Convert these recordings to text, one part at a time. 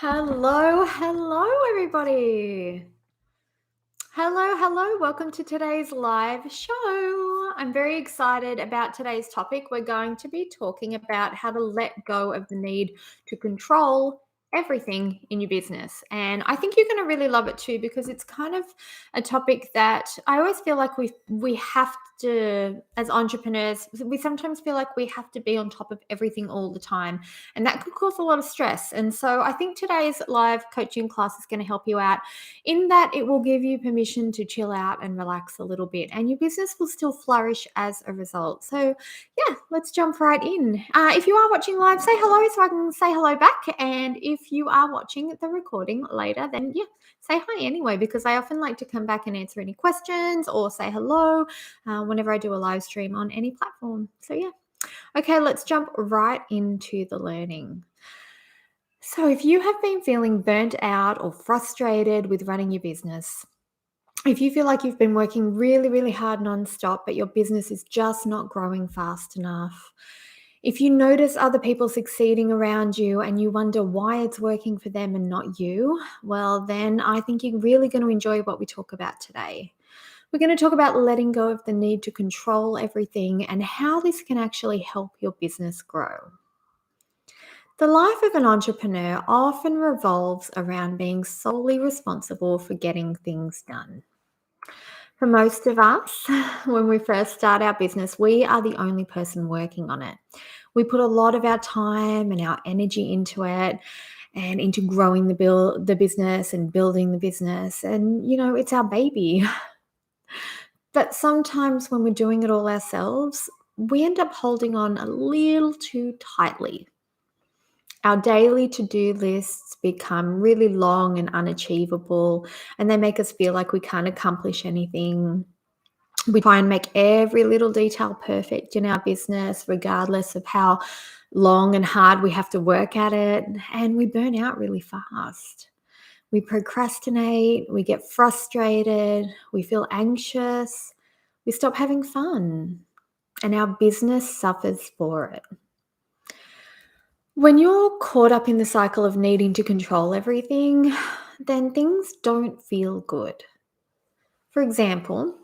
Hello, everybody. Hello. Welcome to today's live show. I'm very excited about today's topic. We're going to be talking about how to let go of the need to control everything in your business. And I think you're going to really love it too because it's kind of a topic that I always feel like we have to, as entrepreneurs, we sometimes feel like we have to be on top of everything all the time, and that could cause a lot of stress. And so I think today's live coaching class is going to help you out in that it will give you permission to chill out and relax a little bit, and your business will still flourish as a result. So, yeah, let's jump right in. If you are watching live, say hello so I can say hello back. And if you are watching the recording later, then yeah, say hi anyway, because I often like to come back and answer any questions or say hello whenever I do a live stream on any platform. So, yeah. Okay, let's jump right into the learning. So, if you have been feeling burnt out or frustrated with running your business, if you feel like you've been working really hard nonstop, but your business is just not growing fast enough, if you notice other people succeeding around you and you wonder why it's working for them and not you, well, then I think you're really going to enjoy what we talk about today. We're going to talk about letting go of the need to control everything and how this can actually help your business grow. The life of an entrepreneur often revolves around being solely responsible for getting things done. For most of us, when we first start our business, we are the only person working on it. We put a lot of our time and our energy into it and into growing the business and building the business. And, it's our baby. But sometimes when we're doing it all ourselves, we end up holding on a little too tightly. Our daily to-do lists become really long and unachievable, and they make us feel like we can't accomplish anything. We try and make every little detail perfect in our business, regardless of how long and hard we have to work at it, and we burn out really fast. We procrastinate, we get frustrated, we feel anxious, we stop having fun, and our business suffers for it. When you're caught up in the cycle of needing to control everything, then things don't feel good. For example,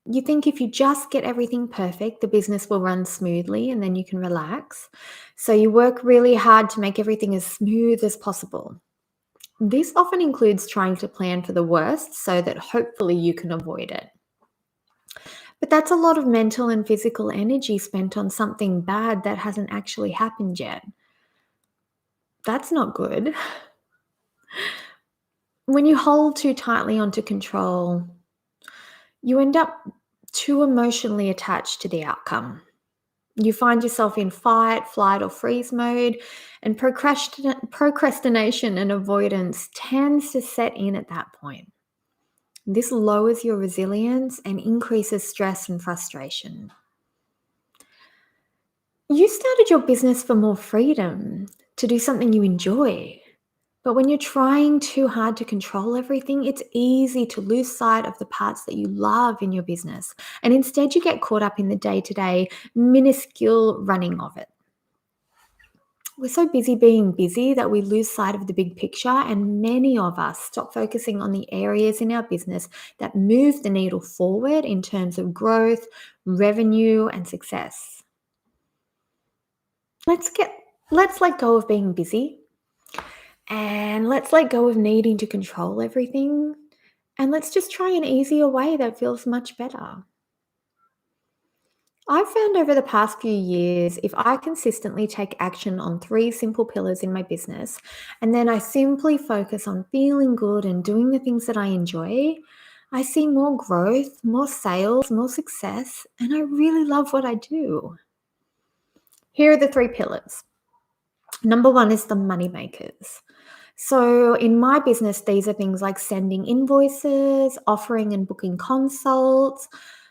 you think if you just get everything perfect, the business will run smoothly and then you can relax. So you work really hard to make everything as smooth as possible. This often includes trying to plan for the worst so that hopefully you can avoid it. But that's a lot of mental and physical energy spent on something bad that hasn't actually happened yet. That's not good. When you hold too tightly onto control, you end up too emotionally attached to the outcome. You find yourself in fight, flight, or freeze mode, and procrastination and avoidance tends to set in at that point. This lowers your resilience and increases stress and frustration. You started your business for more freedom, to do something you enjoy. But when you're trying too hard to control everything, it's easy to lose sight of the parts that you love in your business. And instead, you get caught up in the day-to-day, minuscule running of it. We're so busy being busy that we lose sight of the big picture, and many of us stop focusing on the areas in our business that move the needle forward in terms of growth, revenue, and success. Let's let go of being busy. And let's let go of needing to control everything. And let's just try an easier way that feels much better. I've found over the past few years, if I consistently take action on 3 simple pillars in my business, and then I simply focus on feeling good and doing the things that I enjoy, I see more growth, more sales, more success, and I really love what I do. Here are the 3 pillars. Number 1 is the money makers. So in my business, these are things like sending invoices, offering and booking consults,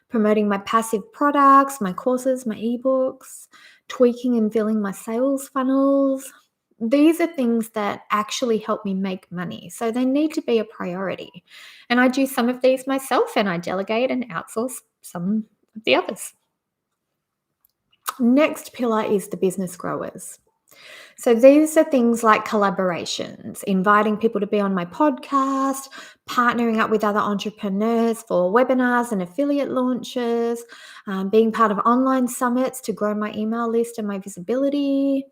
promoting my passive products, my courses, my ebooks, tweaking and filling my sales funnels. These are things that actually help me make money. So they need to be a priority. And I do some of these myself, and I delegate and outsource some of the others. Next pillar is the business growers. So these are things like collaborations, inviting people to be on my podcast, partnering up with other entrepreneurs for webinars and affiliate launches, being part of online summits to grow my email list and my visibility.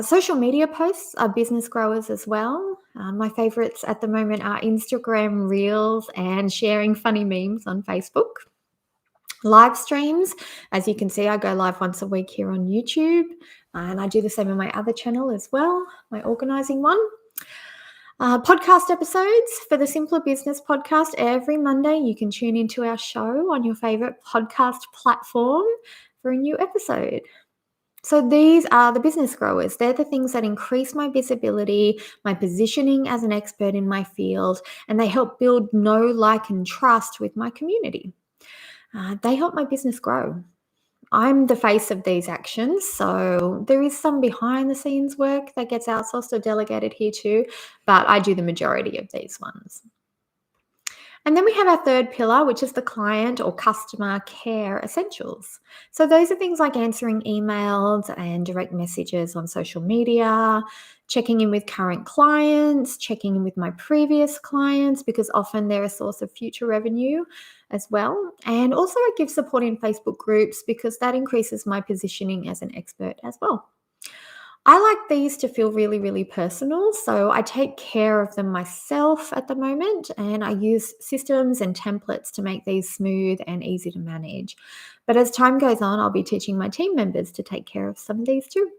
Social media posts are business growers as well. My favorites at the moment are Instagram Reels and sharing funny memes on Facebook. Live streams, as you can see, I go live once a week here on YouTube, and I do the same on my other channel as well, my organizing one. Podcast episodes for the Simpler Business podcast. Every Monday, you can tune into our show on your favorite podcast platform for a new episode. So these are the business growers. They're the things that increase my visibility, my positioning as an expert in my field, and they help build know, like, and trust with my community. They help my business grow. I'm the face of these actions, so there is some behind the scenes work that gets outsourced or delegated here too, but I do the majority of these ones. And then we have our third pillar, which is the client or customer care essentials. So those are things like answering emails and direct messages on social media, checking in with current clients, checking in with my previous clients, because often they're a source of future revenue as well. And also I give support in Facebook groups because that increases my positioning as an expert as well. I like these to feel really, really personal. So I take care of them myself at the moment, and I use systems and templates to make these smooth and easy to manage. But as time goes on, I'll be teaching my team members to take care of some of these too.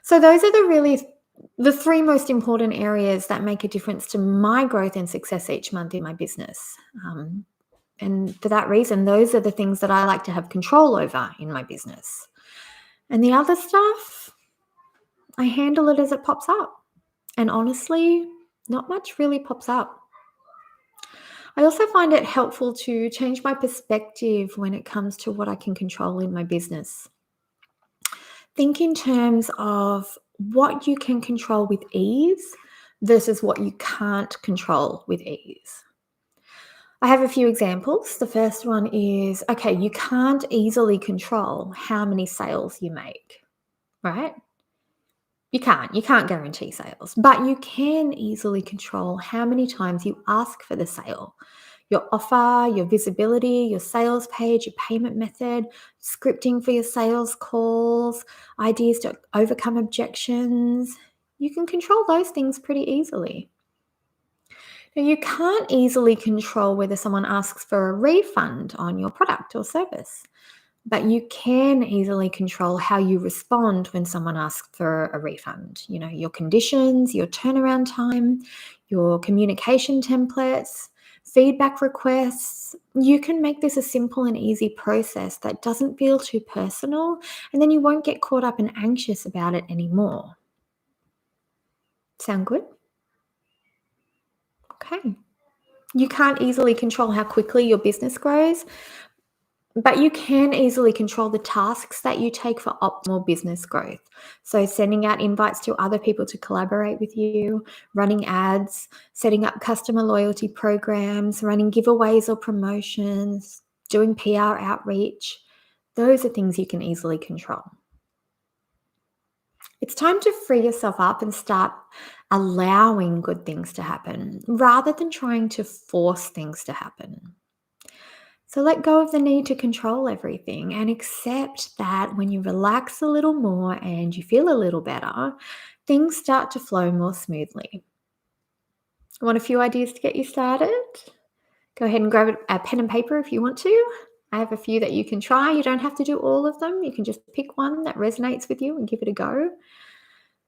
So those are the three most important areas that make a difference to my growth and success each month in my business. And for that reason, those are the things that I like to have control over in my business. And the other stuff, I handle it as it pops up. And honestly, not much really pops up. I also find it helpful to change my perspective when it comes to what I can control in my business. Think in terms of what you can control with ease versus what you can't control with ease. I have a few examples. The first one is, okay, you can't easily control how many sales you make, right? You can't guarantee sales, but you can easily control how many times you ask for the sale. Your offer, your visibility, your sales page, your payment method, scripting for your sales calls, ideas to overcome objections. You can control those things pretty easily. Now, you can't easily control whether someone asks for a refund on your product or service. But you can easily control how you respond when someone asks for a refund. You know, your conditions, your turnaround time, your communication templates, feedback requests. You can make this a simple and easy process that doesn't feel too personal, and then you won't get caught up and anxious about it anymore. Sound good? Okay. You can't easily control how quickly your business grows, but you can easily control the tasks that you take for optimal business growth. So sending out invites to other people to collaborate with you, running ads, setting up customer loyalty programs, running giveaways or promotions, doing PR outreach. Those are things you can easily control. It's time to free yourself up and start allowing good things to happen rather than trying to force things to happen. So let go of the need to control everything and accept that when you relax a little more and you feel a little better, things start to flow more smoothly. Want a few ideas to get you started? Go ahead and grab a pen and paper if you want to. I have a few that you can try. You don't have to do all of them. You can just pick one that resonates with you and give it a go.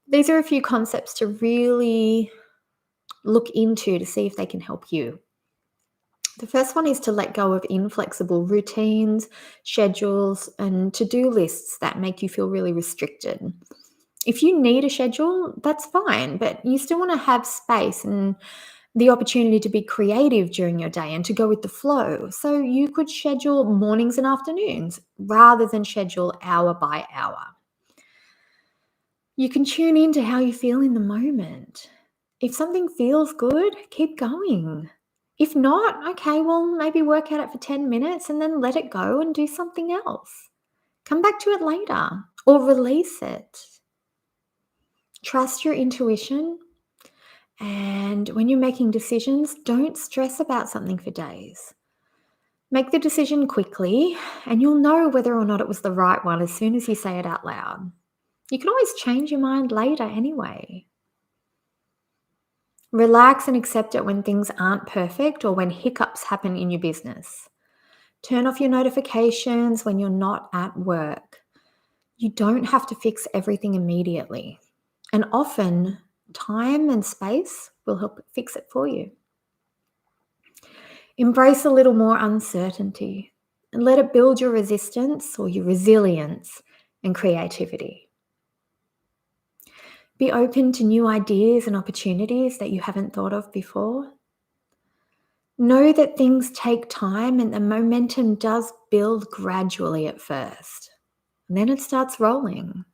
These are a few concepts to really look into to see if they can help you. The first one is to let go of inflexible routines, schedules, and to-do lists that make you feel really restricted. If you need a schedule, that's fine, but you still want to have space and the opportunity to be creative during your day and to go with the flow. So you could schedule mornings and afternoons rather than schedule hour by hour. You can tune into how you feel in the moment. If something feels good, keep going. If not, okay, well, maybe work at it for 10 minutes and then let it go and do something else. Come back to it later or release it. Trust your intuition. And when you're making decisions, don't stress about something for days. Make the decision quickly, and you'll know whether or not it was the right one as soon as you say it out loud. You can always change your mind later anyway. Relax and accept it when things aren't perfect or when hiccups happen in your business. Turn off your notifications when you're not at work. You don't have to fix everything immediately. And often, time and space will help fix it for you. Embrace a little more uncertainty and let it build your resistance or your resilience and creativity. Be open to new ideas and opportunities that you haven't thought of before. Know that things take time and the momentum does build gradually at first, and then it starts rolling.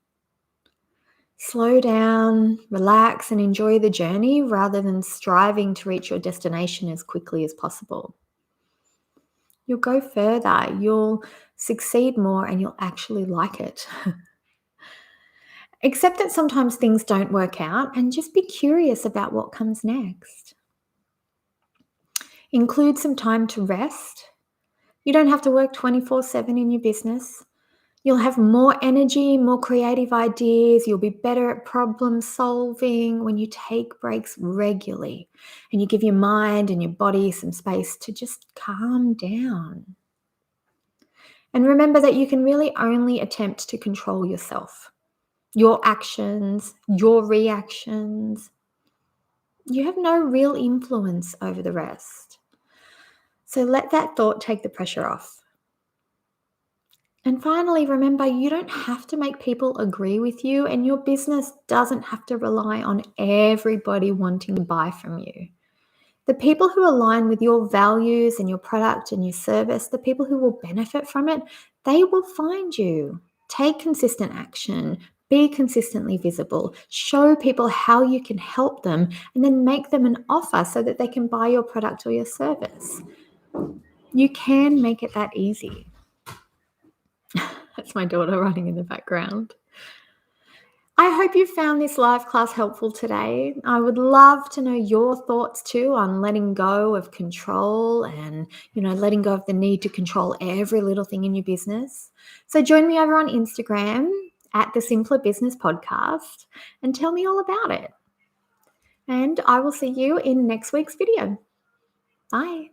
Slow down, relax, and enjoy the journey rather than striving to reach your destination as quickly as possible. You'll go further, you'll succeed more, and you'll actually like it. Accept that sometimes things don't work out and just be curious about what comes next. Include some time to rest. You don't have to work 24/7 in your business. You'll have more energy, more creative ideas. You'll be better at problem solving when you take breaks regularly and you give your mind and your body some space to just calm down. And remember that you can really only attempt to control yourself, your actions, your reactions. You have no real influence over the rest. So let that thought take the pressure off. And finally, remember, you don't have to make people agree with you, and your business doesn't have to rely on everybody wanting to buy from you. The people who align with your values and your product and your service, the people who will benefit from it, they will find you. Take consistent action, be consistently visible, show people how you can help them, and then make them an offer so that they can buy your product or your service. You can make it that easy. That's my daughter running in the background. I hope you found this live class helpful today. I would love to know your thoughts too on letting go of control and, letting go of the need to control every little thing in your business. So join me over on Instagram at the Simpler Business Podcast and tell me all about it. And I will see you in next week's video. Bye.